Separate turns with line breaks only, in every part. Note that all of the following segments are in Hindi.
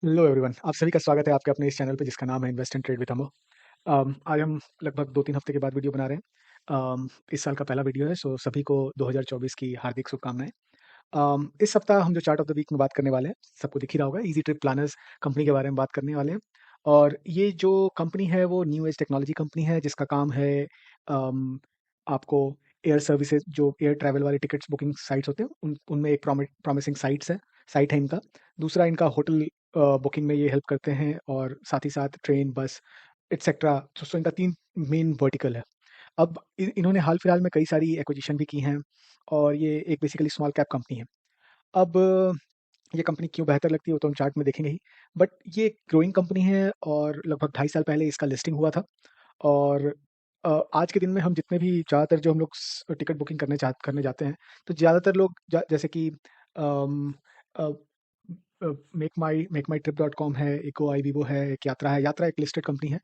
हेलो एवरीवन, आप सभी का स्वागत है आपके अपने इस चैनल पे जिसका नाम है इन्वेस्ट एंड ट्रेड विद अमो। आज हम लगभग 2-3 हफ्ते के बाद वीडियो बना रहे हैं। इस साल का पहला वीडियो है, सो सभी को 2024 की हार्दिक शुभकामनाएं। इस सप्ताह हम जो चार्ट ऑफ द वीक में बात करने वाले हैं, सबको दिख ही रहा होगा, इजी ट्रिप प्लानर्स कंपनी के बारे में बात करने वाले हैं। और ये जो कंपनी है वो न्यू एज टेक्नोलॉजी कंपनी है जिसका काम है अम, आपको एयर सर्विसेज, जो एयर ट्रैवल वाले टिकट्स बुकिंग साइट्स होते हैं उनमें एक प्रॉमिसिंग साइट है इनका। दूसरा, इनका होटल बुकिंग में ये हेल्प करते हैं, और साथ ही साथ ट्रेन, बस एटसेट्रा। सो इनका 3 मेन वर्टिकल है। अब इन्होंने हाल फिलहाल में कई सारी एक्विजिशन भी की हैं, और ये एक बेसिकली स्मॉल कैप कंपनी है। अब ये कंपनी क्यों बेहतर लगती है वो तो हम चार्ट में देखेंगे ही, बट ये ग्रोइंग कंपनी है और लगभग 2.5 साल पहले इसका लिस्टिंग हुआ था। और आज के दिन में हम जितने भी ज़्यादातर जो हम लोग टिकट बुकिंग करने जाते हैं, तो ज़्यादातर लोग जैसे कि मेक माई ट्रिप डॉट कॉम है, इको आई वीवो है, एक यात्रा एक लिस्टेड कंपनी है।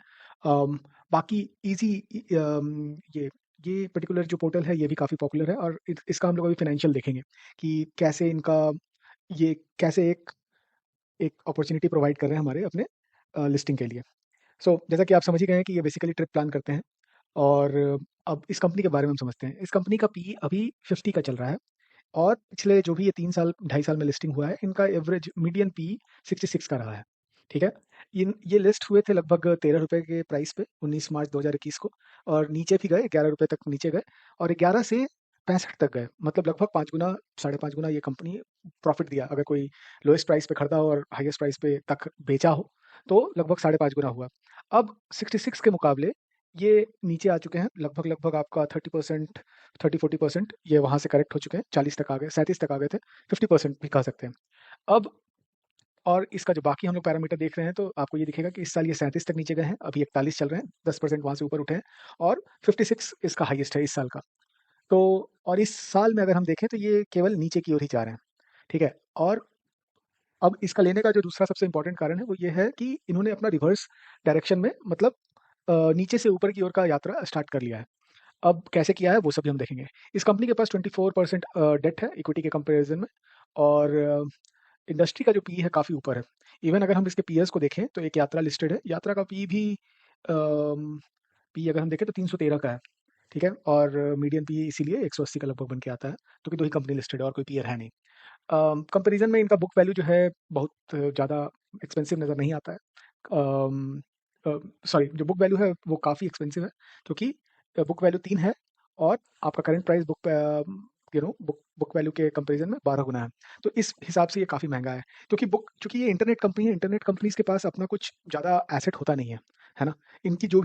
बाकी ईजी, ये पर्टिकुलर जो पोर्टल है ये भी काफ़ी पॉपुलर है, और इसका हम लोग अभी फाइनेंशियल देखेंगे कि कैसे इनका ये कैसे एक एक अपॉर्चुनिटी प्रोवाइड कर रहे हैं हमारे अपने लिस्टिंग के लिए। जैसा कि आप समझ ही गए हैं कि ये बेसिकली ट्रिप प्लान करते हैं। और अब इस कंपनी के बारे में हम समझते हैं। इस कंपनी का पी अभी 50 का चल रहा है, और पिछले जो भी ये 3 साल 2.5 साल में लिस्टिंग हुआ है, इनका एवरेज मीडियन पी 66 का रहा है। ठीक है? ये लिस्ट हुए थे लगभग ₹13 के प्राइस पे 19 मार्च 2021 को, और नीचे भी गए, ₹11 तक नीचे गए, और 11 से 65 तक गए। मतलब लगभग 5 गुना, साढ़े 5 गुना ये कंपनी प्रॉफिट दिया। अगर कोई लोएस्ट प्राइस पे खरीदा हो और हाईएस्ट प्राइस पे तक बेचा हो, तो लगभग साढ़े 5 गुना हुआ। अब 66 के मुकाबले ये नीचे आ चुके हैं, लगभग आपका 30%, 30-40% ये वहाँ से करेक्ट हो चुके हैं, 40 तक आ गए, 37 तक आ गए थे, 50% भी कह सकते हैं। अब और इसका जो बाकी हम लोग पैरामीटर देख रहे हैं, तो आपको ये दिखेगा कि इस साल ये 37 तक नीचे गए हैं, अभी 41 चल रहे हैं, 10% वहाँ से ऊपर उठे हैं, और 56 इसका हाईएस्ट है इस साल का। तो और इस साल में अगर हम देखें तो ये केवल नीचे की ओर ही जा रहे हैं, ठीक है? और अब इसका लेने का जो दूसरा सबसे इम्पोर्टेंट कारण है वो ये है कि इन्होंने अपना रिवर्स डायरेक्शन में, मतलब नीचे से ऊपर की ओर का यात्रा स्टार्ट कर लिया है। अब कैसे किया है वो सब भी हम देखेंगे। इस कंपनी के पास 24% डेट है इक्विटी के कंपैरिजन में, और इंडस्ट्री का जो पी है काफ़ी ऊपर है। इवन अगर हम इसके पीएर्स को देखें तो एक यात्रा लिस्टेड है, यात्रा का पी भी पी अगर हम देखें तो 313 का है, ठीक है? और मीडियन पी इसीलिए 180 का लगभग बन के आता है, क्योंकि दो ही कंपनी लिस्टेड है और कोई पीयर है नहीं। कंपैरिजन में इनका बुक वैल्यू जो है बहुत ज़्यादा एक्सपेंसिव नज़र नहीं आता है। अम, सॉरी, जो बुक वैल्यू है वो काफ़ी एक्सपेंसिव है, क्योंकि बुक वैल्यू 3 है, और आपका करंट प्राइस बुक वैल्यू के कंपैरिजन में 12 गुना है। तो इस हिसाब से ये काफ़ी महँगा है, क्योंकि ये इंटरनेट कंपनी है, इंटरनेट कंपनीज़ के पास अपना कुछ ज़्यादा एसेट होता नहीं है ना? इनका जो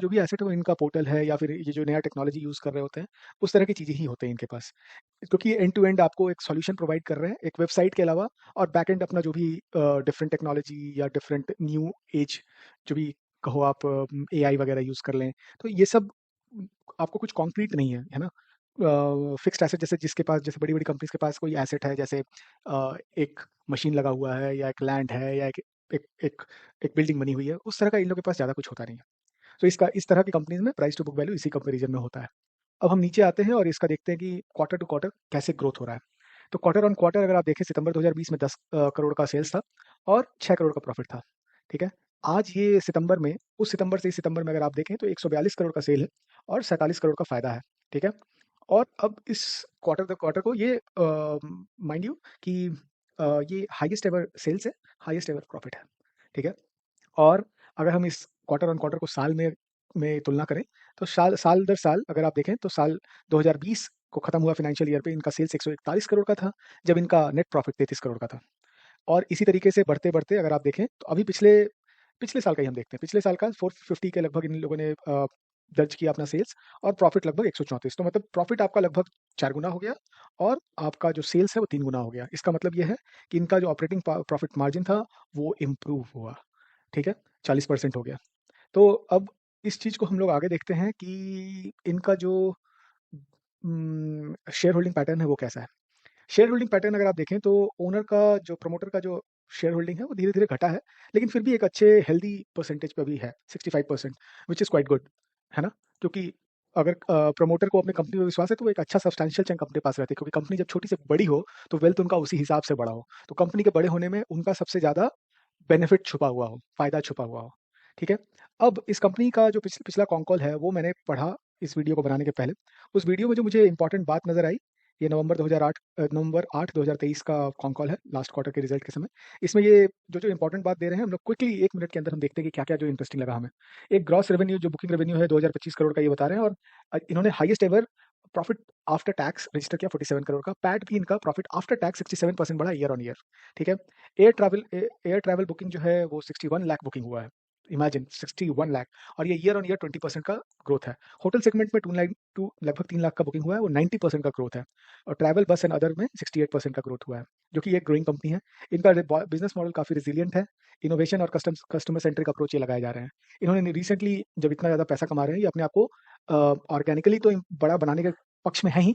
भी एसेट है वो इनका पोर्टल है, या फिर ये जो नया टेक्नोलॉजी यूज़ कर रहे होते हैं, उस तरह की चीज़ें ही होते हैं इनके पास। क्योंकि एंड टू एंड आपको एक सॉल्यूशन प्रोवाइड कर रहे हैं, एक वेबसाइट के अलावा, और बैक एंड अपना जो भी डिफरेंट टेक्नोलॉजी या डिफरेंट न्यू एज, जो भी कहो आप, एआई वगैरह यूज़ कर लें, तो ये सब आपको कुछ कॉन्क्रीट नहीं है ना? फिक्स्ड एसेट, जैसे जिसके पास, जैसे बड़ी-बड़ी कंपनीज़ के पास कोई एसेट है, जैसे एक मशीन लगा हुआ है, या एक लैंड है, या एक एक एक बिल्डिंग बनी हुई है, उस तरह का इन लोगों के पास ज़्यादा कुछ होता नहीं है। तो इस तरह की कंपनीज़ में प्राइस टू बुक वैल्यू इसी कंपैरिजन में होता है। अब हम नीचे आते हैं और इसका देखते हैं कि क्वार्टर टू क्वार्टर कैसे ग्रोथ हो रहा है। तो क्वार्टर ऑन क्वार्टर अगर आप देखें, सितंबर 2020 में 10 करोड़ का सेल्स था, और 6 करोड़ का प्रॉफिट था, ठीक है? आज ये सितंबर में, उस सितंबर से इस सितंबर में अगर आप देखें तो 142 करोड़ का सेल है, और 47 करोड़ का फ़ायदा है, ठीक है? और अब इस क्वार्टर को ये माइंड यू कि ये हाईएस्ट एवर सेल्स है, हाईएस्ट एवर प्रॉफिट है, ठीक है? और अगर हम इस क्वार्टर ऑन क्वार्टर को साल में तुलना करें, तो साल साल दर साल अगर आप देखें तो साल 2020 को खत्म हुआ फाइनेंशियल ईयर पे इनका सेल्स 141 करोड़ का था, जब इनका नेट प्रॉफिट 33 करोड़ का था। और इसी तरीके से बढ़ते-बढ़ते अगर आप देखें तो अभी पिछले पिछले साल का ही हम देखते हैं। पिछले साल का 450 के लगभग इन लोगों ने दर्ज किया अपना सेल्स, और प्रॉफिट लगभग 134। तो मतलब प्रॉफिट आपका लगभग 4 गुना हो गया, और आपका जो सेल्स है वो 3 गुना हो गया। इसका मतलब ये है कि इनका जो ऑपरेटिंग प्रॉफिट मार्जिन था वो इम्प्रूव हुआ, ठीक है? 40% हो गया। तो अब इस चीज़ को हम लोग आगे देखते हैं कि इनका जो शेयर होल्डिंग पैटर्न है वो कैसा है। शेयर होल्डिंग पैटर्न अगर आप देखें तो प्रमोटर का जो शेयर होल्डिंग है वो धीरे-धीरे घटा है, लेकिन फिर भी एक अच्छे हेल्दी परसेंटेज पे अभी है, 65%, व्हिच इज़ क्वाइट गुड, है ना? क्योंकि अगर प्रमोटर को अपनी कंपनी पे विश्वास है तो वो एक अच्छा सब्सटैंशियल चंक अपने पास रहता है, क्योंकि कंपनी जब छोटी से बड़ी हो तो वेल्थ उनका उसी हिसाब से बड़ा हो। तो कंपनी के बड़े होने में उनका सबसे ज़्यादा बेनिफिट छुपा हुआ हो, फ़ायदा छुपा हुआ हो, ठीक है? अब इस कंपनी का जो पिछला कॉन कॉल है, वो मैंने पढ़ा इस वीडियो को बनाने के पहले। उस वीडियो में जो मुझे इम्पोर्टेंट बात नज़र आई, ये नवंबर 8, 2023 का कॉन कॉल है, लास्ट क्वार्टर के रिज़ल्ट के समय। इसमें ये जो इम्पोर्टेंट बात दे रहे हैं, हम लोग क्विकली 1 मिनट के अंदर हम देखते हैं कि क्या-क्या जो इंटरेस्टिंग लगा हमें। एक ग्रॉस रेवेन्यू जो बुकिंग रेवेन्यू है 2025 करोड़ का ये बता रहे हैं, और इन्होंने highest ever profit after tax register किया 47 करोड़ का। पैट भी इनका प्रॉफिट आफ्टर टैक्स 67% बढ़ा ईयर ऑन ईयर, ठीक है? एयर ट्रैवल बुकिंग जो है वो 61 लाख बुकिंग हुआ है। इमेजिन 61 लाख, और ये ईयर ऑन ईयर 20% का ग्रोथ है। होटल सेगमेंट में लगभग 3 लाख का बुकिंग हुआ है, वो 90% का ग्रोथ है। और ट्रैवल बस एंड अदर में 68% का ग्रोथ हुआ है, जो कि एक ग्रोइंग कंपनी है। इनका बिजनेस मॉडल काफ़ी रिजिलियंट है। इनोवेशन और कस्टमर सेंट्रिक अप्रोच ये लगाए जा रहे हैं। इन्होंने रिसेंटली जब इतना ज़्यादा पैसा कमा रहे हैं, ये अपने आप को ऑर्गेनिकली तो बड़ा बनाने के पक्ष में है ही,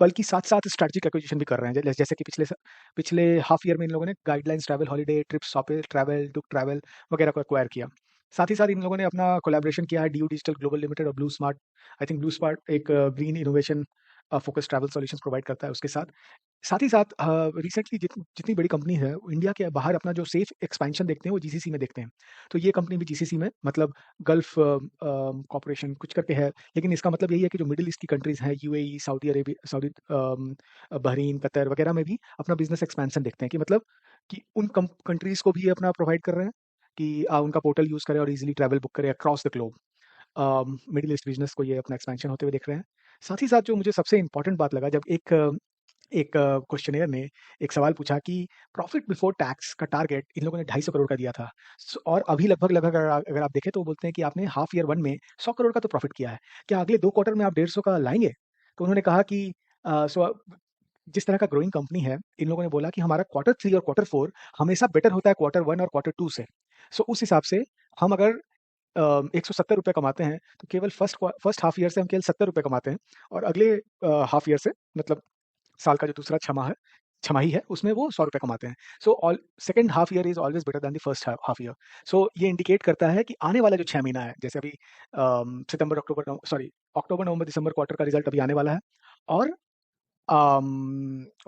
बल्कि साथ-साथ स्ट्रैटेजिक एक्विजिशन भी कर रहे हैं। जैसे कि पिछले हाफ ईयर में इन लोगों ने गाइडलाइंस ट्रैवल, हॉलिडे, ट्रिप्स, शॉपिल ट्रैवल, डुक ट्रैवल वगैरह को एक्वायर किया। साथ ही साथ इन लोगों ने अपना कोलैबोरेशन किया है ड्यू डिजिटल ग्लोबल लिमिटेड और blue smart. I think blue smart एक green innovation focus travel solutions provide करता है उसके साथ। साथ ही साथ रिसेंटली जितनी बड़ी कंपनी है, वो इंडिया के बाहर अपना जो सेफ एक्सपेंशन देखते हैं, वो जीसीसी में देखते हैं। तो ये कंपनी भी जीसीसी में, मतलब गल्फ कॉर्पोरेशन कुछ करके है, लेकिन इसका मतलब यही है कि जो मिडिल ईस्ट की कंट्रीज़ हैं, यूएई, बहरीन, कतर वगैरह में भी अपना बिज़नेस एक्सपेंशन देखते हैं, कि मतलब कि उन कंट्रीज़ को भी ये अपना प्रोवाइड कर रहे हैं कि उनका पोर्टल यूज़ करें और ईज़िली ट्रैवल बुक करें across the globe. Middle east business को ये अपना एक्सपेंशन होते हुए देख रहे हैं। साथ ही साथ जो मुझे सबसे इम्पोर्टेंट बात लगा, जब एक क्वेश्चनेयर ने एक सवाल पूछा कि प्रॉफिट बिफोर टैक्स का टारगेट इन लोगों ने 250 करोड़ का दिया था। और अभी लगभग अगर आप देखें तो वो बोलते हैं कि आपने हाफ ईयर 1 में 100 करोड़ का तो प्रॉफिट किया है। क्या अगले 2 क्वार्टर में आप 150 का लाएँगे? तो उन्होंने कहा कि जिस तरह का ग्रोइंग कंपनी है, इन लोगों ने बोला कि हमारा क्वार्टर 3 और क्वार्टर 4 हमेशा बेटर होता है क्वार्टर 1 और क्वार्टर 2 से। उस हिसाब से हम अगर ₹170 कमाते हैं, तो केवल फर्स्ट हाफ ईयर से हम केवल ₹70 कमाते हैं, और अगले हाफ ईयर से, मतलब साल का जो दूसरा छमाही है, उसमें वो ₹100 कमाते हैं। All second half year is always better than the first half year. ये इंडिकेट करता है कि आने वाला जो 6 महीना है, जैसे अभी अक्टूबर, नवंबर, दिसंबर क्वार्टर का रिज़ल्ट अभी आने वाला है, और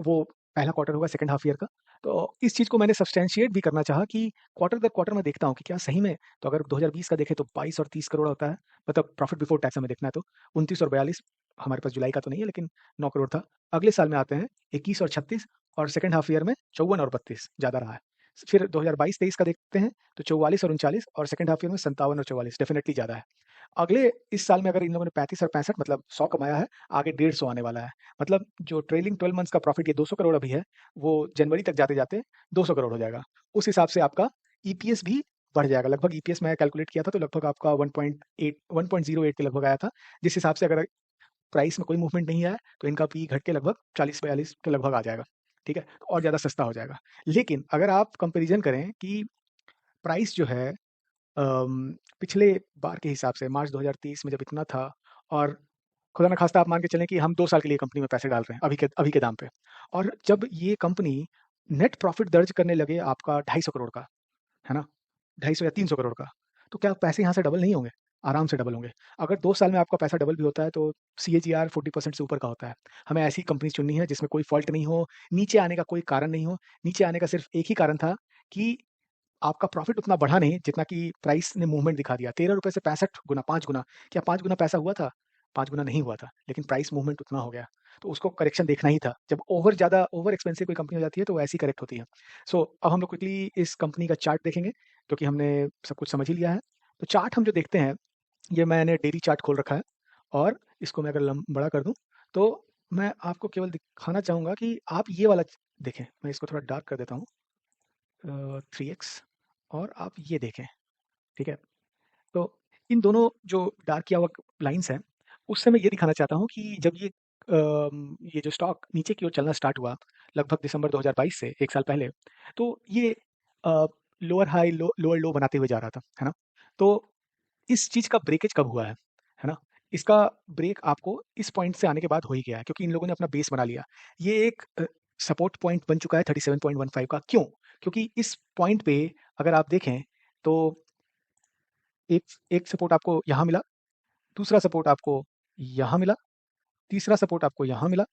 वो पहला क्वार्टर होगा सेकंड हाफ ईयर का। तो इस चीज़ को मैंने सब्सटैंशिएट भी करना चाहा कि क्वार्टर दर क्वार्टर मैं देखता हूँ कि क्या सही में, तो अगर 2020 का देखें तो 22 और 30 करोड़ होता है, मतलब प्रॉफिट बिफोर टैक्स हमें देखना है तो 29 और 42, हमारे पास जुलाई का तो नहीं है, लेकिन 9 करोड़ था। अगले साल में आते हैं 21 और 36, और सेकंड हाफ ईयर में 54 और 32 ज़्यादा रहा है। फिर 2022-23 का देखते हैं तो 44 और 39, और सेकंड हाफ ईयर में 57 और 44 डेफिनिटली ज़्यादा है। अगले इस साल में अगर इन लोगों ने 35 और 65, मतलब 100 कमाया है, आगे 150 आने वाला है। मतलब जो ट्रेलिंग 12 मंथ्स का प्रॉफिट ये 200 करोड़ अभी है, वो जनवरी तक जाते-जाते 200 करोड़ हो जाएगा। उस हिसाब से आपका ईपीएस भी बढ़ जाएगा। लगभग ईपीएस मैं कैलकुलेट किया था तो लगभग आपका 1.08 के लगभग आया था। जिस हिसाब से अगर प्राइस में कोई मूवमेंट नहीं आया, तो इनका पी घट के लगभग 40-42 के लगभग आ जाएगा, ठीक है? तो और ज़्यादा सस्ता हो जाएगा। लेकिन अगर आप कंपैरिज़न करें कि प्राइस जो है पिछले बार के हिसाब से मार्च 2023 में जब इतना था, और खुदा ना खास्ता आप मान के चलें कि हम 2 साल के लिए कंपनी में पैसे डाल रहे हैं अभी के दाम पे, और जब ये कंपनी नेट प्रॉफिट दर्ज करने लगे आपका 250 करोड़ का, है ना? 250 या 300 करोड़ का, तो क्या पैसे यहाँ से डबल नहीं होंगे? आराम से डबल होंगे। अगर 2 साल में आपका पैसा डबल भी होता है तो सीएजीआर 40% से ऊपर का होता है। हमें ऐसी कंपनीज़ चुननी है जिसमें कोई फ़ॉल्ट नहीं हो, नीचे आने का कोई कारण नहीं हो। नीचे आने का सिर्फ़ एक ही कारण था कि आपका प्रॉफ़िट उतना बढ़ा नहीं जितना कि प्राइस ने मूवमेंट दिखा दिया। ₹13 से 65 गुना, 5 गुना। क्या 5 गुना पैसा हुआ था? 5 गुना नहीं हुआ था, लेकिन प्राइस मूवमेंट उतना हो गया। तो उसको करेक्शन देखना ही था। जब ओवर एक्सपेंसिव कोई कंपनी हो जाती है, तो वो ऐसी करेक्ट होती है। अब हम लोग क्विकली इस कंपनी का चार्ट देखेंगे, क्योंकि हमने सब कुछ समझ ही लिया है। तो चार्ट हम जो देखते हैं, ये मैंने डेली चार्ट खोल रखा है, और इसको मैं अगर बड़ा कर दूँ, तो मैं आपको केवल दिखाना चाहूँगा कि आप ये वाला देखें। मैं इसको थोड़ा डार्क कर देता हूँ, 3x, और आप ये देखें, ठीक है? तो इन दोनों जो डार्क किया हुआ लाइन्स हैं, उससे मैं ये दिखाना चाहता हूँ कि जब ये जो स्टॉक नीचे की ओर चलना स्टार्ट हुआ, लगभग दिसंबर 2022 से 1 साल पहले, तो ये लोअर हाई, लोअर लो बनाते हुए जा रहा था, है ना? तो इस चीज़ का ब्रेकेज कब हुआ है ना? इसका ब्रेक आपको इस पॉइंट से आने के बाद हो ही गया है, क्योंकि इन लोगों ने अपना बेस बना लिया। ये एक सपोर्ट पॉइंट बन चुका है 37.15 का। क्यों? क्योंकि इस पॉइंट पे अगर आप देखें, तो एक एक सपोर्ट आपको यहाँ मिला, दूसरा सपोर्ट आपको यहाँ मिला, तीसरा सपोर्ट आपको यहाँ मिला,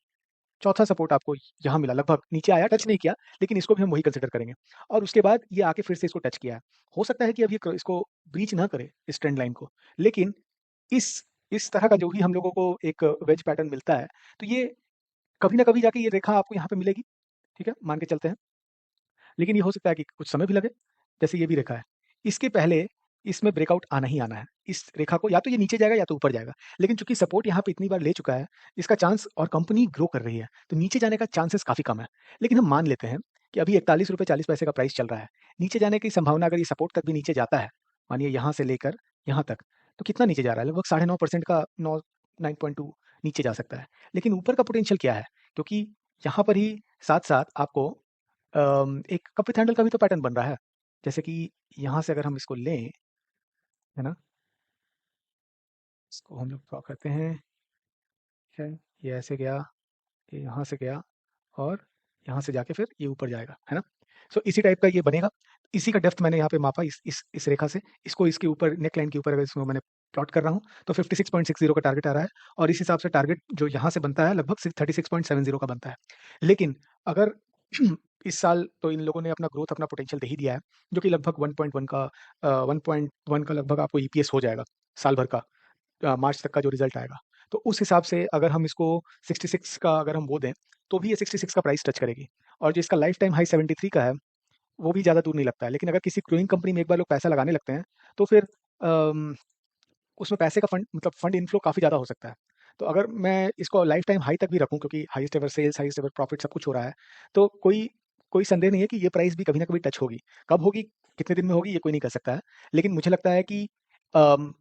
चौथा सपोर्ट आपको यहाँ मिला, लगभग नीचे आया, टच नहीं किया, लेकिन इसको भी हम वही कंसिडर करेंगे। और उसके बाद ये आके फिर से इसको टच किया है। हो सकता है कि अब ये इसको ब्रीच ना करे इस ट्रेंड लाइन को, लेकिन इस इस तरह का जो भी हम लोगों को एक वेज पैटर्न मिलता है, तो ये कभी ना कभी जाके ये रेखा आपको यहाँ पे मिलेगी, ठीक है, मान के चलते हैं। लेकिन ये हो सकता है कि कुछ समय भी लगे, जैसे ये भी रेखा है। इसके पहले इसमें ब्रेकआउट आना ही आना है। इस रेखा को या तो ये नीचे जाएगा या तो ऊपर जाएगा। लेकिन चूँकि सपोर्ट यहाँ पे इतनी बार ले चुका है, इसका चांस, और कंपनी ग्रो कर रही है, तो नीचे जाने का चांसेस काफ़ी कम है। लेकिन हम मान लेते हैं कि अभी ₹41.40 का प्राइस चल रहा है। नीचे जाने की संभावना, अगर ये सपोर्ट तक भी नीचे जाता है, मानिए यहाँ से लेकर यहाँ तक, तो कितना नीचे जा रहा है? लगभग 9.5% का 9.2 नीचे जा सकता है। लेकिन ऊपर का पोटेंशियल क्या है? क्योंकि यहाँ पर ही साथ-साथ आपको एक कप विथ हैंडल का भी तो पैटर्न बन रहा है। जैसे कि यहाँ से अगर हम इसको लें, है ना? इसको हम लोग ड्रॉ करते हैं, ठीक है? ये ऐसे गया, ये यहाँ से गया, और यहाँ से जाके फिर ये ऊपर जाएगा, है ना? सो इसी टाइप का ये बनेगा। इसी का डेप्थ मैंने यहाँ पे मापा इस रेखा से। इसको इसके ऊपर, नेक लाइन के ऊपर अगर इसको मैंने प्लॉट कर रहा हूँ, तो 56.60 का टारगेट आ रहा है, और इस हिसाब से टारगेट जो यहाँ से बनता है लगभग 36.70 का बनता है। लेकिन अगर इस साल तो इन लोगों ने अपना ग्रोथ, अपना पोटेंशियल दे ही दिया है, जो कि लगभग 1.1 का 1.1 का लगभग आपको ईपीएस हो जाएगा साल भर का, मार्च तक का जो रिजल्ट आएगा। तो उस हिसाब से अगर हम इसको 66 का अगर हम वो दें, तो भी ये 66 का प्राइस टच करेगी। और जो इसका लाइफ टाइम हाई 73 का है, वो भी ज़्यादा दूर नहीं लगता है। लेकिन अगर किसी ग्रोइंग कंपनी में एक बार लोग पैसा लगाने लगते हैं, तो फिर उसमें पैसे का फंड, मतलब फंड इनफ्लो काफ़ी ज़्यादा हो सकता है। तो अगर मैं इसको लाइफ टाइम हाई तक भी रखूँ, क्योंकि highest ever sales, highest ever profit सब कुछ हो रहा है, तो कोई कोई संदेह नहीं है कि ये प्राइस भी कभी ना कभी टच होगी। कब होगी, कितने दिन में होगी, ये कोई नहीं कह सकता है। लेकिन मुझे लगता है कि अम,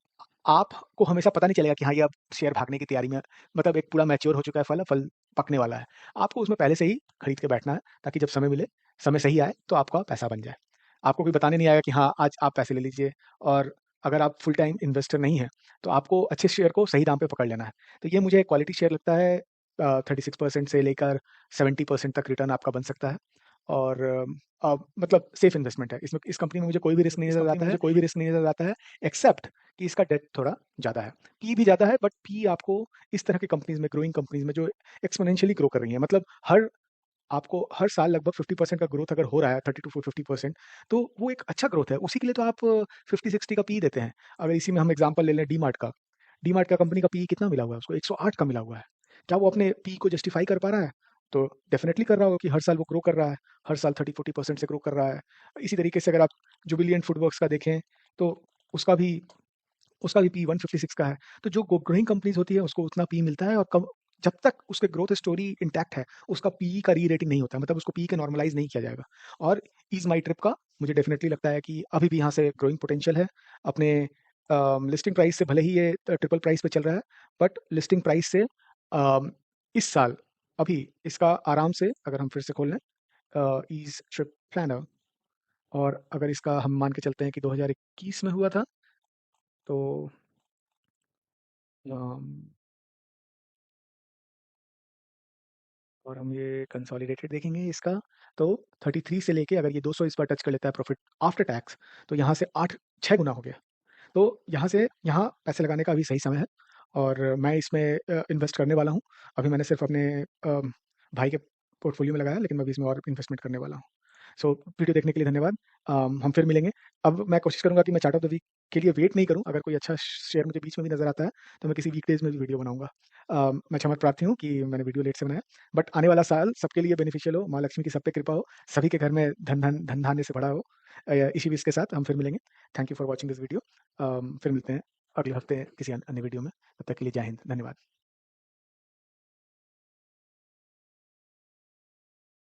आपको हमेशा पता नहीं चलेगा कि हाँ, ये अब शेयर भागने की तैयारी में, मतलब एक पूरा मैच्योर हो चुका है फल, फल पकने वाला है। आपको उसमें पहले से ही खरीद के बैठना है, ताकि जब समय मिले, समय सही आए, तो आपका पैसा बन जाए। आपको कोई बताने नहीं आएगा कि हाँ, आज आप पैसे ले लीजिए, और अगर आप फुल टाइम इन्वेस्टर नहीं हैं, तो आपको अच्छे शेयर को सही दाम पे पकड़ लेना है। तो ये मुझे क्वालिटी शेयर लगता है। 36% से लेकर 70% तक रिटर्न आपका बन सकता है, और मतलब सेफ इन्वेस्टमेंट है। इसमें, इस कंपनी में मुझे कोई भी रिस्क नहीं नज़र आता है, एक्सेप्ट कि इसका डेट थोड़ा ज़्यादा है। पी भी ज़्यादा है, बट पी आपको इस तरह की कंपनीज़ में, ग्रोइंग कंपनीज़ में जो एक्स्पोनेंशियली ग्रो कर रही हैं, मतलब आपको हर साल लगभग 50% का ग्रोथ अगर हो रहा है, 30 टू 50%, तो वो एक अच्छा ग्रोथ है। उसी के लिए तो आप 50-60 का पी देते हैं। अगर इसी में हम एग्जांपल ले लें डीमार्ट का, डीमार्ट का कंपनी का पी कितना मिला हुआ है उसको? 108 का मिला हुआ है। क्या वो अपने पी को जस्टिफाई कर पा रहा है? तो डेफिनेटली कर रहा होगा, कि हर साल वो ग्रो कर रहा है, हर साल 30-40% से ग्रो कर रहा है। इसी तरीके से अगर आप जुबिलिएंट फूडवर्क्स का देखें, तो उसका भी उसका भी पी 156 का है। तो जो ग्रोइंग कंपनीज होती है, उसको उतना पी मिलता है, और कम, जब तक उसके ग्रोथ स्टोरी इंटैक्ट है, उसका पीई का री रेटिंग नहीं होता है, मतलब उसको पीई के नॉर्मलाइज नहीं किया जाएगा। और ईज माई ट्रिप का मुझे डेफिनेटली लगता है कि अभी भी यहाँ से ग्रोइंग पोटेंशियल है। अपने लिस्टिंग प्राइस से भले ही ये ट्रिपल प्राइस पे चल रहा है, बट लिस्टिंग प्राइस से इस साल अभी इसका आराम से, अगर हम फिर से खोल लें ईज ट्रिप प्लानर, और अगर इसका हम मान के चलते हैं कि 2021 में हुआ था, तो अम, और हम ये कंसोलिडेटेड देखेंगे इसका, तो 33 से लेके अगर ये 200 इस बार टच कर लेता है प्रॉफिट आफ्टर टैक्स, तो यहाँ से 6 गुना हो गया। तो यहाँ से यहाँ पैसे लगाने का अभी सही समय है, और मैं इसमें इन्वेस्ट करने वाला हूँ। अभी मैंने सिर्फ अपने भाई के पोर्टफोलियो में लगाया, लेकिन मैं अभी इसमें और इन्वेस्टमेंट करने वाला हूँ। सो वीडियो देखने के लिए धन्यवाद। हम फिर मिलेंगे। अब मैं कोशिश करूँगा कि मैं चार्ट ऑफ द वीक के लिए वेट नहीं करूँ। अगर कोई अच्छा शेयर मुझे बीच में भी नज़र आता है, तो मैं किसी वीकडेज़ में भी वीडियो बनाऊँगा। मैं क्षमा प्रार्थी हूँ कि मैंने वीडियो लेट से बनाया, बट आने वाला साल सबके लिए बेनिफिशियल हो, माँ लक्ष्मी की सब पे कृपा हो, सभी के घर में धन धान्य से भरा हो। इसी विश के साथ हम फिर मिलेंगे। Thank you for watching this video. फिर मिलते हैं अगले हफ्ते किसी अन्य वीडियो में। तब तक के लिए जय हिंद, धन्यवाद।